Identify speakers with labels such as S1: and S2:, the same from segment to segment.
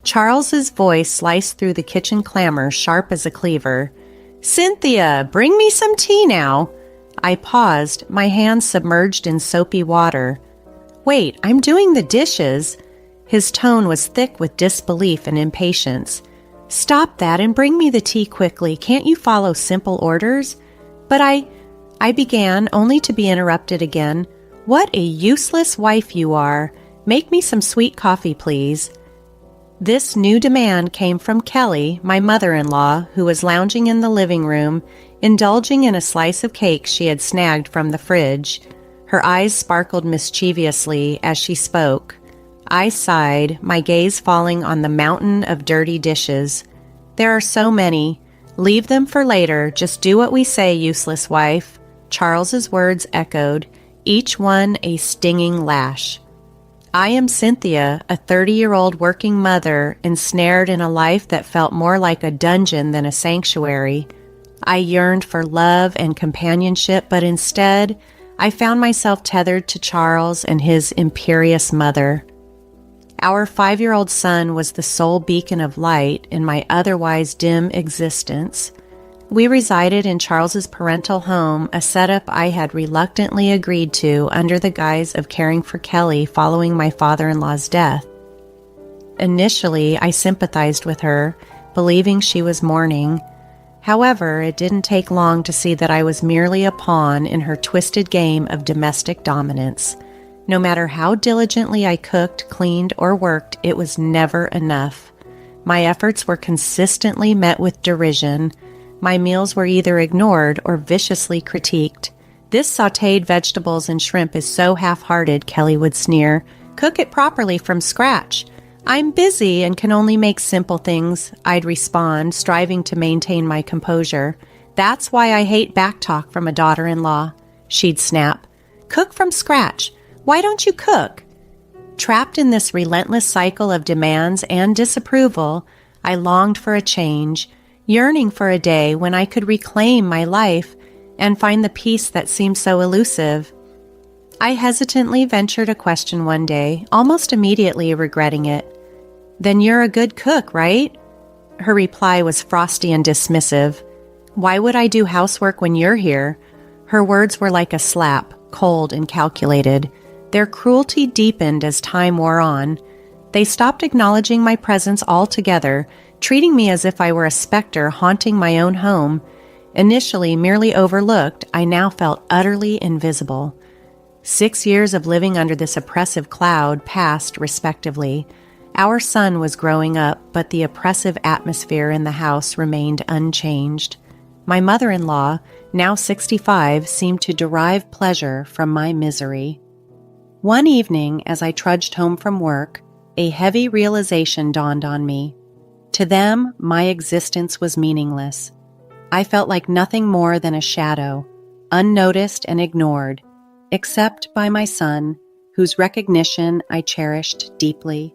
S1: Charles's voice sliced through the kitchen clamor sharp as a cleaver. "Cynthia, bring me some tea now." I paused, my hands submerged in soapy water. "Wait, I'm doing the dishes." His tone was thick with disbelief and impatience. "Stop that and bring me the tea quickly. Can't you follow simple orders?" But I began, only to be interrupted again. "What a useless wife you are. Make me some sweet coffee, please." This new demand came from Kelly, my mother-in-law, who was lounging in the living room, indulging in a slice of cake she had snagged from the fridge. Her eyes sparkled mischievously as she spoke. I sighed, my gaze falling on the mountain of dirty dishes. "There are so many. Leave them for later. Just do what we say, useless wife." Charles's words echoed, each one a stinging lash. I am Cynthia, a 30-year-old working mother ensnared in a life that felt more like a dungeon than a sanctuary. I yearned for love and companionship, but instead, I found myself tethered to Charles and his imperious mother. Our 5-year-old son was the sole beacon of light in my otherwise dim existence. We resided in Charles's parental home, a setup I had reluctantly agreed to under the guise of caring for Kelly following my father-in-law's death. Initially, I sympathized with her, believing she was mourning. However, it didn't take long to see that I was merely a pawn in her twisted game of domestic dominance. No matter how diligently I cooked, cleaned, or worked, it was never enough. My efforts were consistently met with derision. My meals were either ignored or viciously critiqued. "This sautéed vegetables and shrimp is so half-hearted," Kelly would sneer. "Cook it properly from scratch." "I'm busy and can only make simple things," I'd respond, striving to maintain my composure. "That's why I hate backtalk from a daughter-in-law," she'd snap. "Cook from scratch. Why don't you cook?" Trapped in this relentless cycle of demands and disapproval, I longed for a change, yearning for a day when I could reclaim my life and find the peace that seemed so elusive. I hesitantly ventured a question one day, almost immediately regretting it. "Then you're a good cook, right?" Her reply was frosty and dismissive. "Why would I do housework when you're here?" Her words were like a slap, cold and calculated. Their cruelty deepened as time wore on. They stopped acknowledging my presence altogether, treating me as if I were a specter haunting my own home. Initially merely overlooked, I now felt utterly invisible. 6 years of living under this oppressive cloud passed respectively. Our son was growing up, but the oppressive atmosphere in the house remained unchanged. My mother-in-law, now 65, seemed to derive pleasure from my misery. One evening, as I trudged home from work, a heavy realization dawned on me. To them, my existence was meaningless. I felt like nothing more than a shadow, unnoticed and ignored, except by my son, whose recognition I cherished deeply.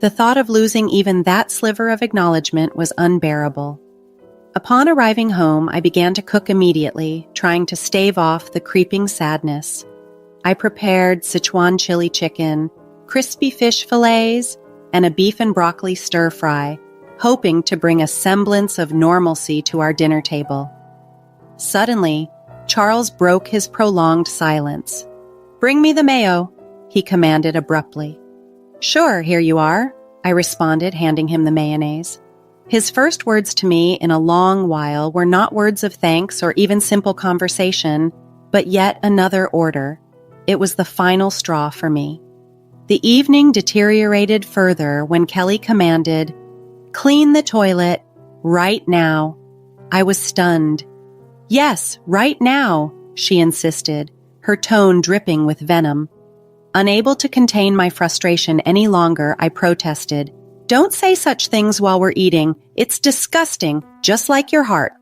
S1: The thought of losing even that sliver of acknowledgement was unbearable. Upon arriving home, I began to cook immediately, trying to stave off the creeping sadness. I prepared Sichuan chili chicken, crispy fish fillets, and a beef and broccoli stir-fry, hoping to bring a semblance of normalcy to our dinner table. Suddenly, Charles broke his prolonged silence. "Bring me the mayo," he commanded abruptly. "Sure, here you are," I responded, handing him the mayonnaise. His first words to me in a long while were not words of thanks or even simple conversation, but yet another order. It was the final straw for me. The evening deteriorated further when Kelly commanded, "Clean the toilet, right now." I was stunned. "Yes, right now," she insisted, her tone dripping with venom. Unable to contain my frustration any longer, I protested, "Don't say such things while we're eating. It's disgusting, just like your heart."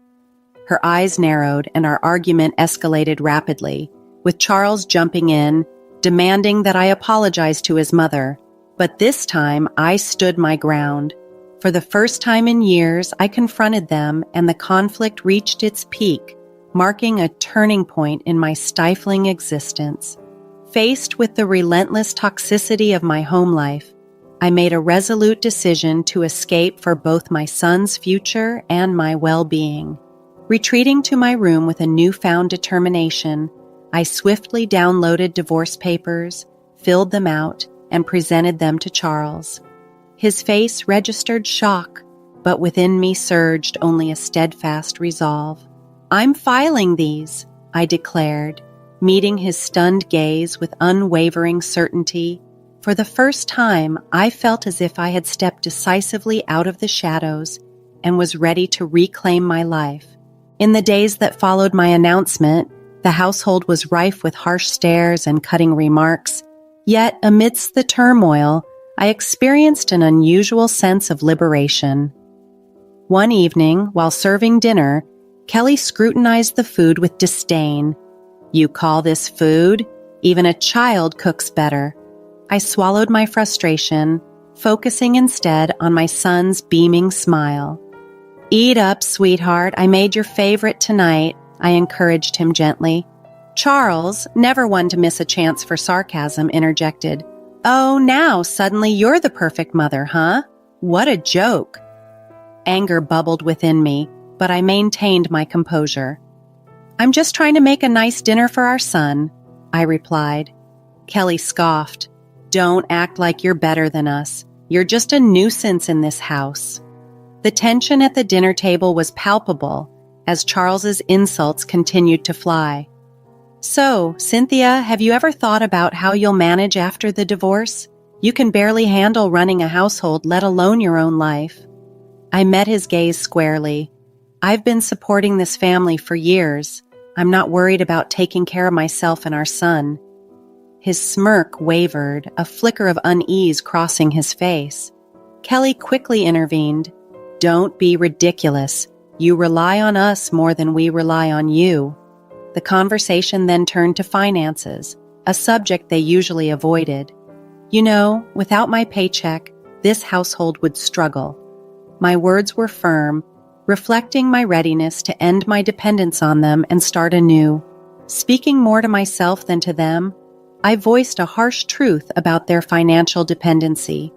S1: Her eyes narrowed and our argument escalated rapidly, with Charles jumping in, demanding that I apologize to his mother. But this time, I stood my ground. For the first time in years, I confronted them, and the conflict reached its peak, marking a turning point in my stifling existence. Faced with the relentless toxicity of my home life, I made a resolute decision to escape for both my son's future and my well-being. Retreating to my room with a newfound determination, I swiftly downloaded divorce papers, filled them out, and presented them to Charles. His face registered shock, but within me surged only a steadfast resolve. "I'm filing these," I declared, meeting his stunned gaze with unwavering certainty. For the first time, I felt as if I had stepped decisively out of the shadows and was ready to reclaim my life. In the days that followed my announcement, the household was rife with harsh stares and cutting remarks. Yet, amidst the turmoil, I experienced an unusual sense of liberation. One evening, while serving dinner, Kelly scrutinized the food with disdain. "You call this food? Even a child cooks better." I swallowed my frustration, focusing instead on my son's beaming smile. "Eat up, sweetheart. I made your favorite tonight," I encouraged him gently. Charles, never one to miss a chance for sarcasm, interjected, "Oh, now suddenly you're the perfect mother, huh? What a joke." Anger bubbled within me, but I maintained my composure. "I'm just trying to make a nice dinner for our son," I replied. Kelly scoffed. "Don't act like you're better than us. You're just a nuisance in this house." The tension at the dinner table was palpable as Charles's insults continued to fly. "So, Cynthia, have you ever thought about how you'll manage after the divorce? You can barely handle running a household, let alone your own life." I met his gaze squarely. "I've been supporting this family for years. I'm not worried about taking care of myself and our son." His smirk wavered, a flicker of unease crossing his face. Kelly quickly intervened. "Don't be ridiculous. You rely on us more than we rely on you." The conversation then turned to finances, a subject they usually avoided. "You know, without my paycheck, this household would struggle." My words were firm, reflecting my readiness to end my dependence on them and start anew. Speaking more to myself than to them, I voiced a harsh truth about their financial dependency.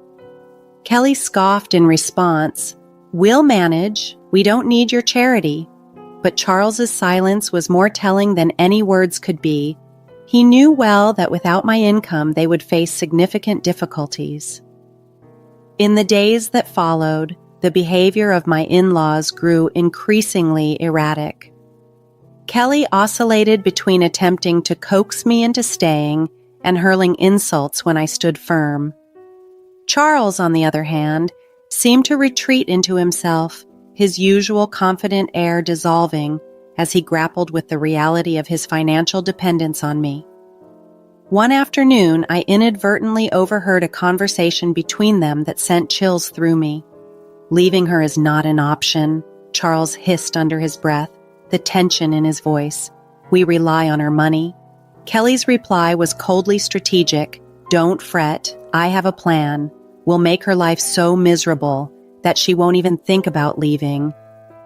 S1: Kelly scoffed in response. "We'll manage. We don't need your charity." But Charles's silence was more telling than any words could be. He knew well that without my income, they would face significant difficulties. In the days that followed, the behavior of my in-laws grew increasingly erratic. Kelly oscillated between attempting to coax me into staying and hurling insults when I stood firm. Charles, on the other hand, seemed to retreat into himself, his usual confident air dissolving as he grappled with the reality of his financial dependence on me. One afternoon, I inadvertently overheard a conversation between them that sent chills through me. "Leaving her is not an option," Charles hissed under his breath, the tension in his voice. "We rely on her money." Kelly's reply was coldly strategic. "Don't fret. I have a plan. We'll make her life so miserable that she won't even think about leaving."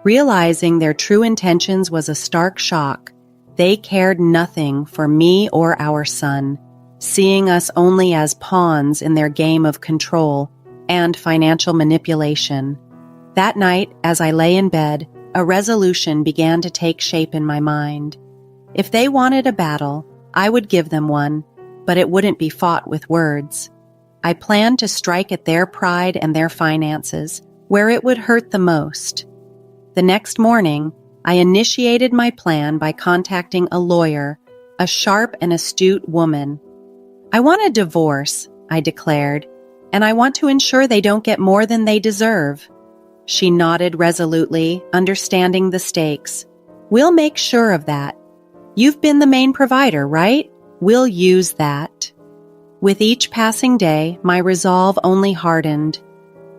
S1: Realizing their true intentions was a stark shock. They cared nothing for me or our son, seeing us only as pawns in their game of control and financial manipulation. That night, as I lay in bed, a resolution began to take shape in my mind. If they wanted a battle, I would give them one, but it wouldn't be fought with words. I planned to strike at their pride and their finances, where it would hurt the most. The next morning, I initiated my plan by contacting a lawyer, a sharp and astute woman. "I want a divorce," I declared, "and I want to ensure they don't get more than they deserve." She nodded resolutely, understanding the stakes. "We'll make sure of that. You've been the main provider, right? We'll use that." With each passing day, my resolve only hardened.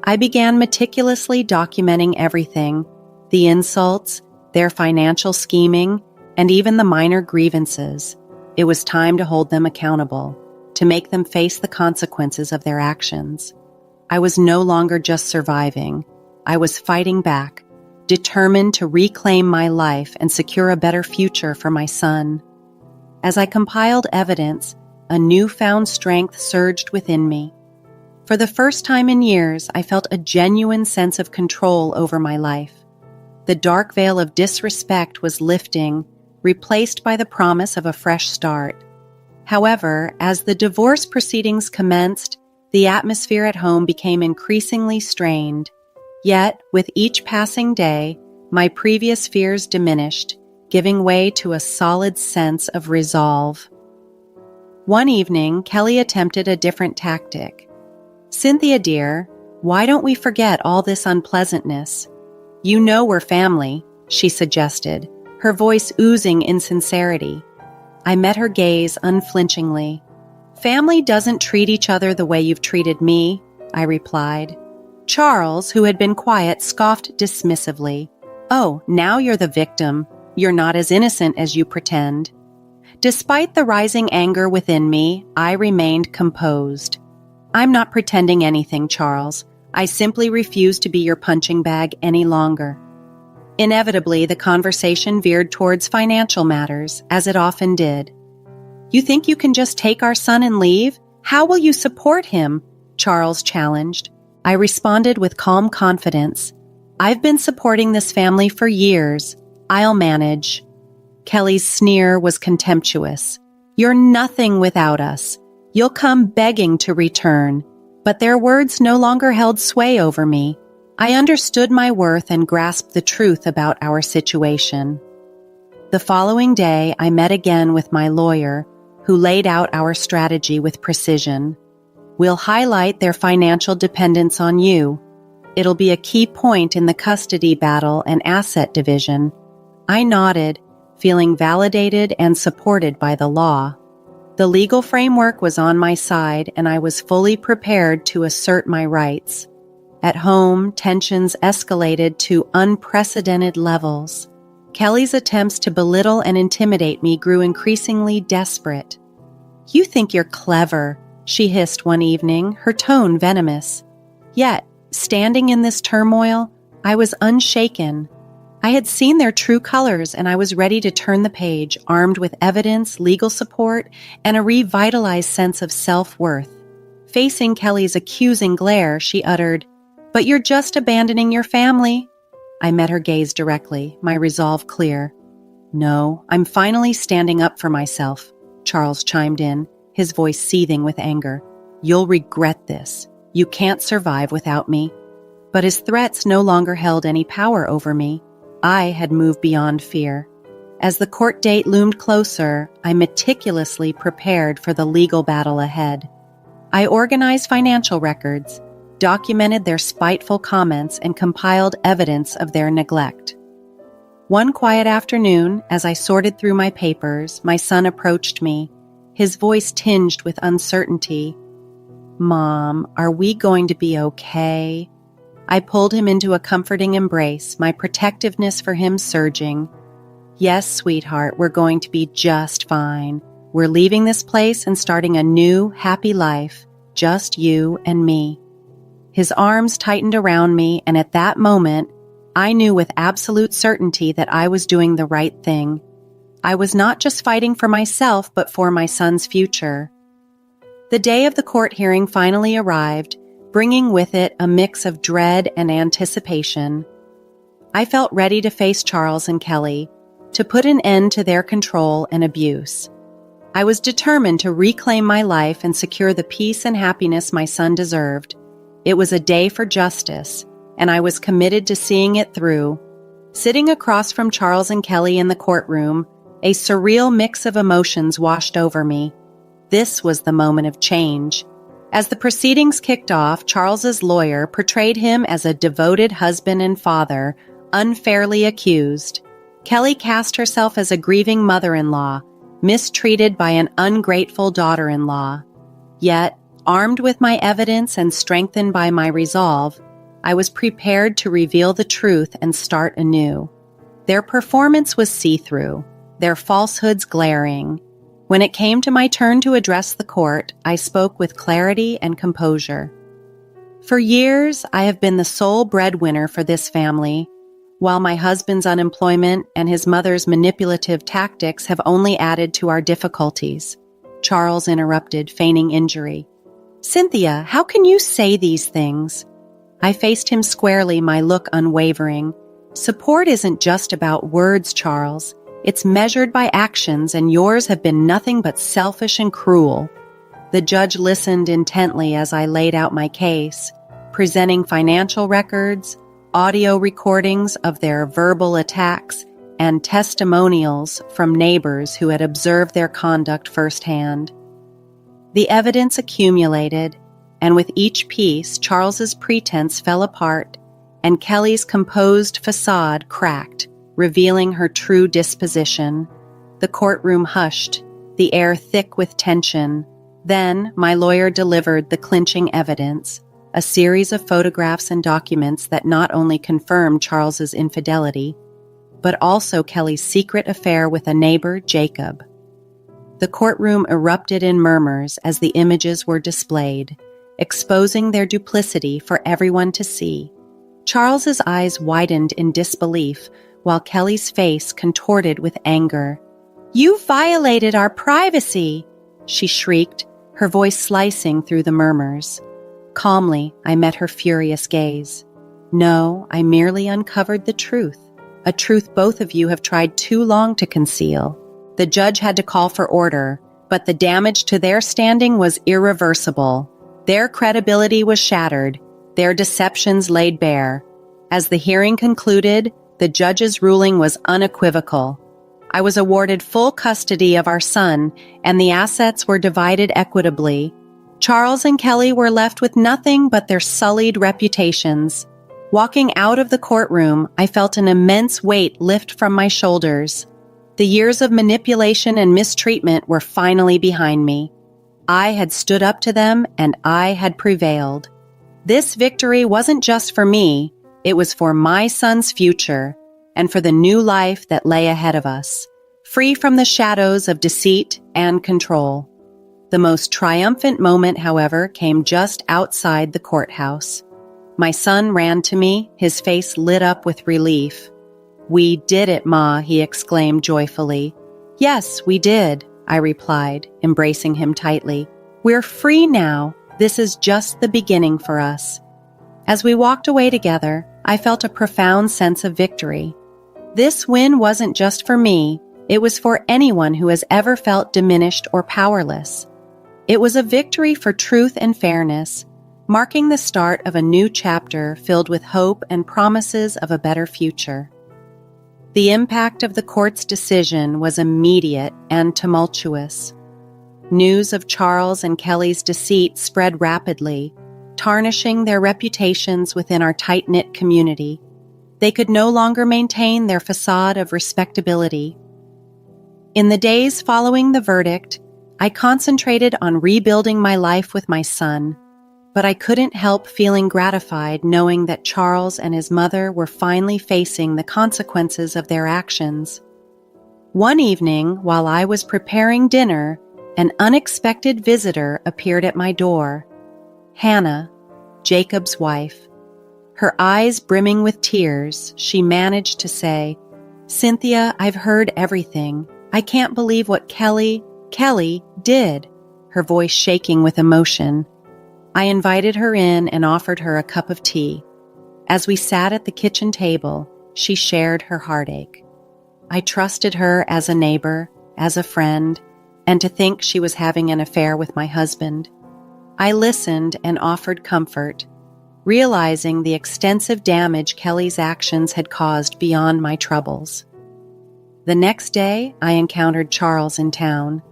S1: I began meticulously documenting everything, the insults, their financial scheming, and even the minor grievances. It was time to hold them accountable, to make them face the consequences of their actions. I was no longer just surviving. I was fighting back, determined to reclaim my life and secure a better future for my son. As I compiled evidence, a newfound strength surged within me. For the first time in years, I felt a genuine sense of control over my life. The dark veil of disrespect was lifting, replaced by the promise of a fresh start. However, as the divorce proceedings commenced, the atmosphere at home became increasingly strained. Yet, with each passing day, my previous fears diminished, giving way to a solid sense of resolve. One evening, Kelly attempted a different tactic. "Cynthia, dear, why don't we forget all this unpleasantness? You know we're family," she suggested, her voice oozing insincerity. I met her gaze unflinchingly. "Family doesn't treat each other the way you've treated me," I replied. Charles, who had been quiet, scoffed dismissively. "Oh, now you're the victim. You're not as innocent as you pretend." Despite the rising anger within me, I remained composed. "I'm not pretending anything, Charles. I simply refuse to be your punching bag any longer." Inevitably, the conversation veered towards financial matters, as it often did. "You think you can just take our son and leave? How will you support him?" Charles challenged. I responded with calm confidence. "I've been supporting this family for years. I'll manage." Kelly's sneer was contemptuous. "You're nothing without us. You'll come begging to return." But their words no longer held sway over me. I understood my worth and grasped the truth about our situation. The following day, I met again with my lawyer, who laid out our strategy with precision. "We'll highlight their financial dependence on you. It'll be a key point in the custody battle and asset division." I nodded, feeling validated and supported by the law. The legal framework was on my side, and I was fully prepared to assert my rights. At home, tensions escalated to unprecedented levels. Kelly's attempts to belittle and intimidate me grew increasingly desperate. "You think you're clever," she hissed one evening, her tone venomous. Yet, standing in this turmoil, I was unshaken. I had seen their true colors, and I was ready to turn the page, armed with evidence, legal support, and a revitalized sense of self-worth. Facing Kelly's accusing glare, she uttered, "But you're just abandoning your family." I met her gaze directly, my resolve clear. "No, I'm finally standing up for myself," Charles chimed in, his voice seething with anger. "You'll regret this. You can't survive without me." But his threats no longer held any power over me. I had moved beyond fear. As the court date loomed closer, I meticulously prepared for the legal battle ahead. I organized financial records, documented their spiteful comments, and compiled evidence of their neglect. One quiet afternoon, as I sorted through my papers, my son approached me, his voice tinged with uncertainty. "Mom, are we going to be okay?" I pulled him into a comforting embrace, my protectiveness for him surging. "Yes, sweetheart, we're going to be just fine. We're leaving this place and starting a new, happy life, just you and me." His arms tightened around me, and at that moment, I knew with absolute certainty that I was doing the right thing. I was not just fighting for myself, but for my son's future. The day of the court hearing finally arrived, bringing with it a mix of dread and anticipation. I felt ready to face Charles and Kelly, to put an end to their control and abuse. I was determined to reclaim my life and secure the peace and happiness my son deserved. It was a day for justice, and I was committed to seeing it through. Sitting across from Charles and Kelly in the courtroom, a surreal mix of emotions washed over me. This was the moment of change. As the proceedings kicked off, Charles's lawyer portrayed him as a devoted husband and father, unfairly accused. Kelly cast herself as a grieving mother-in-law, mistreated by an ungrateful daughter-in-law. Yet, armed with my evidence and strengthened by my resolve, I was prepared to reveal the truth and start anew. Their performance was see-through, their falsehoods glaring. When it came to my turn to address the court, I spoke with clarity and composure. For years, I have been the sole breadwinner for this family, while my husband's unemployment and his mother's manipulative tactics have only added to our difficulties. Charles interrupted, feigning injury. "Cynthia, how can you say these things?" I faced him squarely, my look unwavering. "Support isn't just about words, Charles. It's measured by actions, and yours have been nothing but selfish and cruel." The judge listened intently as I laid out my case, presenting financial records, audio recordings of their verbal attacks, and testimonials from neighbors who had observed their conduct firsthand. The evidence accumulated, and with each piece, Charles's pretense fell apart and Kelly's composed facade cracked, revealing her true disposition. The courtroom hushed, the air thick with tension. Then my lawyer delivered the clinching evidence, a series of photographs and documents that not only confirmed Charles's infidelity, but also Kelly's secret affair with a neighbor, Jacob. The courtroom erupted in murmurs as the images were displayed, exposing their duplicity for everyone to see. Charles's eyes widened in disbelief, while Kelly's face contorted with anger. "You violated our privacy!" she shrieked, her voice slicing through the murmurs. Calmly, I met her furious gaze. "No, I merely uncovered the truth, a truth both of you have tried too long to conceal." The judge had to call for order, but the damage to their standing was irreversible. Their credibility was shattered, their deceptions laid bare. As the hearing concluded, the judge's ruling was unequivocal. I was awarded full custody of our son, and the assets were divided equitably. Charles and Kelly were left with nothing but their sullied reputations. Walking out of the courtroom, I felt an immense weight lift from my shoulders. The years of manipulation and mistreatment were finally behind me. I had stood up to them, and I had prevailed. This victory wasn't just for me, it was for my son's future, and for the new life that lay ahead of us, free from the shadows of deceit and control. The most triumphant moment, however, came just outside the courthouse. My son ran to me, his face lit up with relief. "We did it, Ma," he exclaimed joyfully. "Yes, we did," I replied, embracing him tightly. "We're free now. This is just the beginning for us." As we walked away together, I felt a profound sense of victory. This win wasn't just for me, it was for anyone who has ever felt diminished or powerless. It was a victory for truth and fairness, marking the start of a new chapter filled with hope and promises of a better future. The impact of the court's decision was immediate and tumultuous. News of Charles and Kelly's deceit spread rapidly, tarnishing their reputations within our tight-knit community. They could no longer maintain their facade of respectability. In the days following the verdict, I concentrated on rebuilding my life with my son, but I couldn't help feeling gratified knowing that Charles and his mother were finally facing the consequences of their actions. One evening, while I was preparing dinner, an unexpected visitor appeared at my door. Hannah, Jacob's wife. Her eyes brimming with tears, she managed to say, "Cynthia, I've heard everything. I can't believe what Kelly did," her voice shaking with emotion. I invited her in and offered her a cup of tea. As we sat at the kitchen table, she shared her heartache. I trusted her as a neighbor, as a friend, and to think she was having an affair with my husband. I listened and offered comfort, realizing the extensive damage Kelly's actions had caused beyond my troubles. The next day, I encountered Charles in town.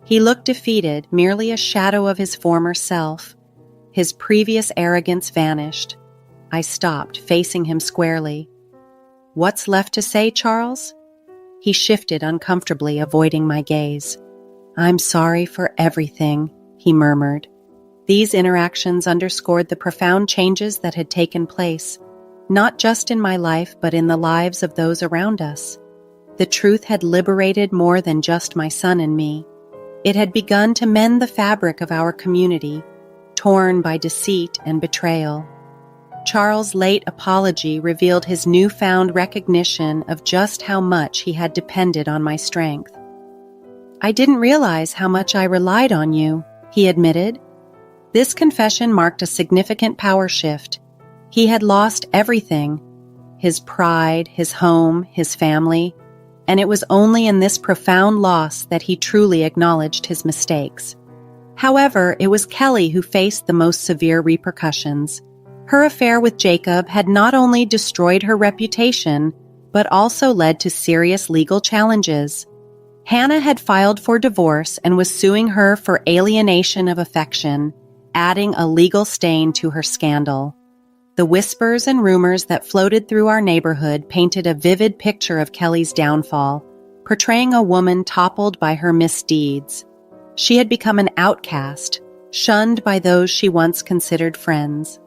S1: He looked defeated, merely a shadow of his former self. His previous arrogance vanished. I stopped, facing him squarely. "What's left to say, Charles?" He shifted uncomfortably, avoiding my gaze. "I'm sorry for everything," he murmured. These interactions underscored the profound changes that had taken place, not just in my life, but in the lives of those around us. The truth had liberated more than just my son and me. It had begun to mend the fabric of our community, torn by deceit and betrayal. Charles' late apology revealed his newfound recognition of just how much he had depended on my strength. "I didn't realize how much I relied on you," he admitted. This confession marked a significant power shift. He had lost everything: his pride, his home, his family, and it was only in this profound loss that he truly acknowledged his mistakes. However, it was Kelly who faced the most severe repercussions. Her affair with Jacob had not only destroyed her reputation, but also led to serious legal challenges. Hannah had filed for divorce and was suing her for alienation of affection, adding a legal stain to her scandal. The whispers and rumors that floated through our neighborhood painted a vivid picture of Kelly's downfall, portraying a woman toppled by her misdeeds. She had become an outcast, shunned by those she once considered friends.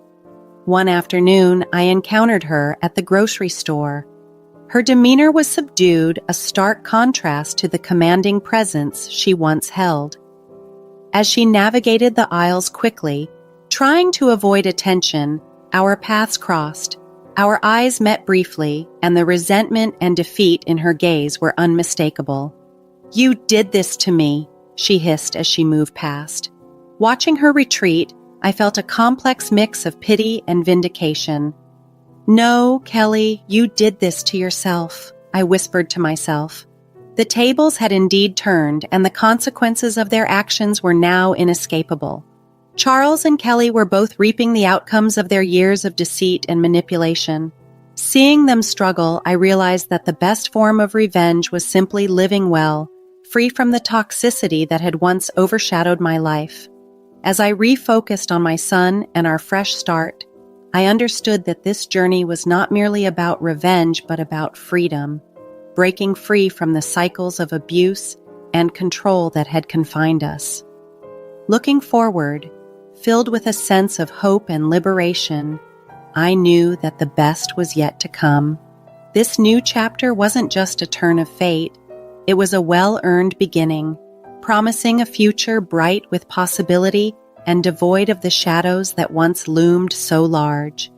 S1: One afternoon, I encountered her at the grocery store. Her demeanor was subdued, a stark contrast to the commanding presence she once held. As she navigated the aisles quickly, trying to avoid attention, our paths crossed. Our eyes met briefly, and the resentment and defeat in her gaze were unmistakable. "You did this to me," she hissed as she moved past. Watching her retreat, I felt a complex mix of pity and vindication. "No, Kelly, you did this to yourself," I whispered to myself. The tables had indeed turned, and the consequences of their actions were now inescapable. Charles and Kelly were both reaping the outcomes of their years of deceit and manipulation. Seeing them struggle, I realized that the best form of revenge was simply living well, free from the toxicity that had once overshadowed my life. As I refocused on my son and our fresh start, I understood that this journey was not merely about revenge, but about freedom, breaking free from the cycles of abuse and control that had confined us. Looking forward, filled with a sense of hope and liberation, I knew that the best was yet to come. This new chapter wasn't just a turn of fate, it was a well-earned beginning, promising a future bright with possibility and devoid of the shadows that once loomed so large.